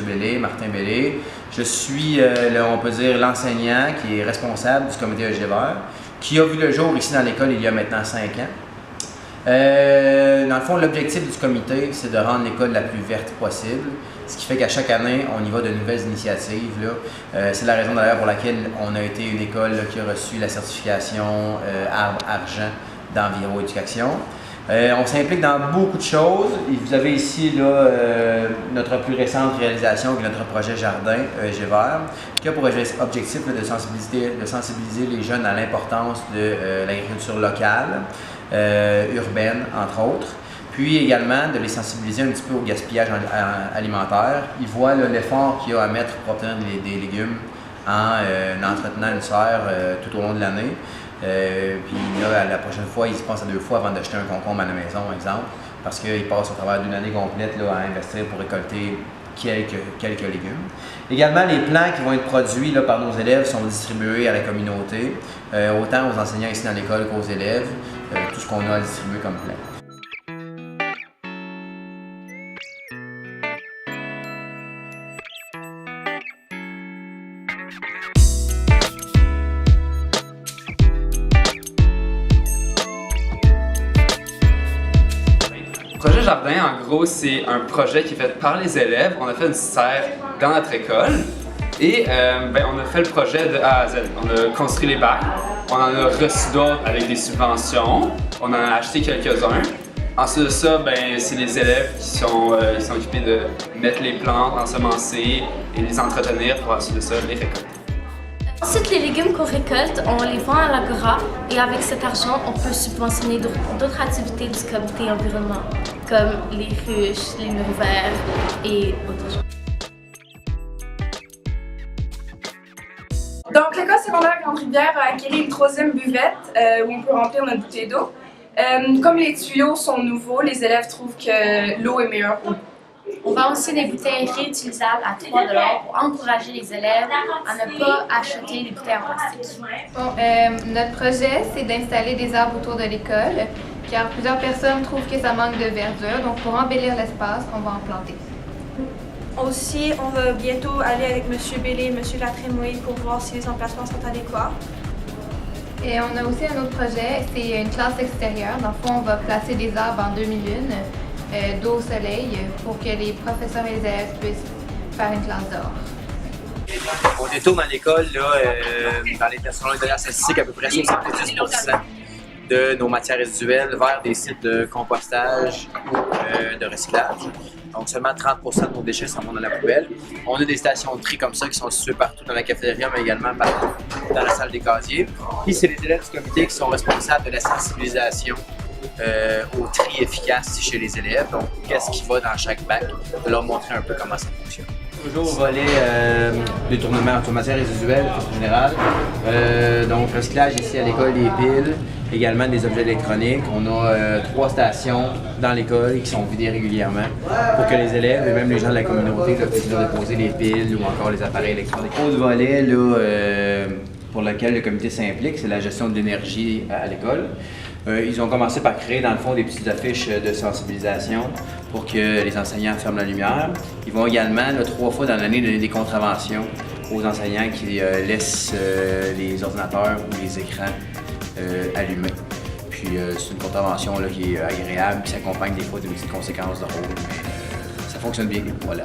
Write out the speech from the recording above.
Bellé, Martin Bellé. Je suis, on peut dire, l'enseignant qui est responsable du comité Algévert, qui a vu le jour ici dans l'école il y a maintenant 5 ans. Dans le fond, l'objectif du comité, c'est de rendre l'école la plus verte possible, ce qui fait qu'à chaque année, on y va de nouvelles initiatives. C'est la raison d'ailleurs pour laquelle on a été une école qui a reçu la certification argent d'Enviroéducation. On s'implique dans beaucoup de choses. Et vous avez ici là, notre plus récente réalisation, qui est notre projet Jardin ESG Vert, qui a pour objectif là, de sensibiliser les jeunes à l'importance de l'agriculture locale, urbaine entre autres, puis également de les sensibiliser un petit peu au gaspillage alimentaire. Ils voient l'effort qu'il y a à mettre pour obtenir des légumes en entretenant une serre tout au long de l'année. Puis là, la prochaine fois, ils se pensent à 2 fois avant d'acheter un concombre à la maison, par exemple, parce qu'ils passent au travers d'une année complète là, à investir pour récolter quelques légumes. Également, les plants qui vont être produits là, par nos élèves sont distribués à la communauté, autant aux enseignants ici dans l'école qu'aux élèves, tout ce qu'on a à distribuer comme plan. Le projet Jardin, en gros, c'est un projet qui est fait par les élèves. On a fait une serre dans notre école et on a fait le projet de A à Z. On a construit les bacs, on en a reçu d'autres avec des subventions, on en a acheté quelques-uns. Ensuite de ça, c'est les élèves qui sont occupés de mettre les plantes, ensemencer et les entretenir pour ensuite de ça les récolter. Ensuite, les légumes qu'on récolte, on les vend à l'Agora et avec cet argent, on peut subventionner d'autres activités du comité environnement, comme les ruches, les murs verts et autres choses. Donc, l'école secondaire Grande-Rivière a acquis une 3e buvette où on peut remplir notre bouteille d'eau. Comme les tuyaux sont nouveaux, les élèves trouvent que l'eau est meilleure pour nous. On vend aussi des bouteilles réutilisables à 3 $ pour encourager les élèves à ne pas acheter des bouteilles en plastique. Notre projet, c'est d'installer des arbres autour de l'école, car plusieurs personnes trouvent que ça manque de verdure. Donc, pour embellir l'espace, on va en planter. Aussi, on va bientôt aller avec M. Bellé et M. Latrémoï pour voir si les emplacements sont adéquats. Et on a aussi un autre projet, c'est une classe extérieure. Dans le fond, on va placer des arbres en demi-lune, d'eau au soleil, pour que les professeurs et les élèves puissent faire une classe dehors. On détourne dans l'école, dans les personnels de la statistique, à peu près 70% de nos matières résiduelles vers des sites de compostage ou de recyclage. Donc seulement 30% de nos déchets s'en vont dans la poubelle. On a des stations de tri comme ça qui sont situées partout dans la cafétéria, mais également partout dans la salle des casiers. Puis c'est les élèves du comité qui sont responsables de la sensibilisation au tri efficace chez les élèves. Donc qu'est-ce qui va dans chaque bac, de leur montrer un peu comment ça fonctionne. Toujours au volet détournement en matière résiduelle en général. Donc recyclage ici à l'école des piles, également des objets électroniques. On a 3 stations dans l'école qui sont vidées régulièrement pour que les élèves et même les gens de la communauté puissent déposer les piles ou encore les appareils électroniques. Autre volet là, pour lequel le comité s'implique, c'est la gestion de l'énergie à l'école. Ils ont commencé par créer dans le fond des petites affiches de sensibilisation pour que les enseignants ferment la lumière. Ils vont également 3 fois dans l'année donner des contraventions aux enseignants qui laissent les ordinateurs ou les écrans allumés. Puis c'est une contravention là, qui est agréable, qui s'accompagne des fois d'une petite conséquence de rôle, mais ça fonctionne bien, voilà.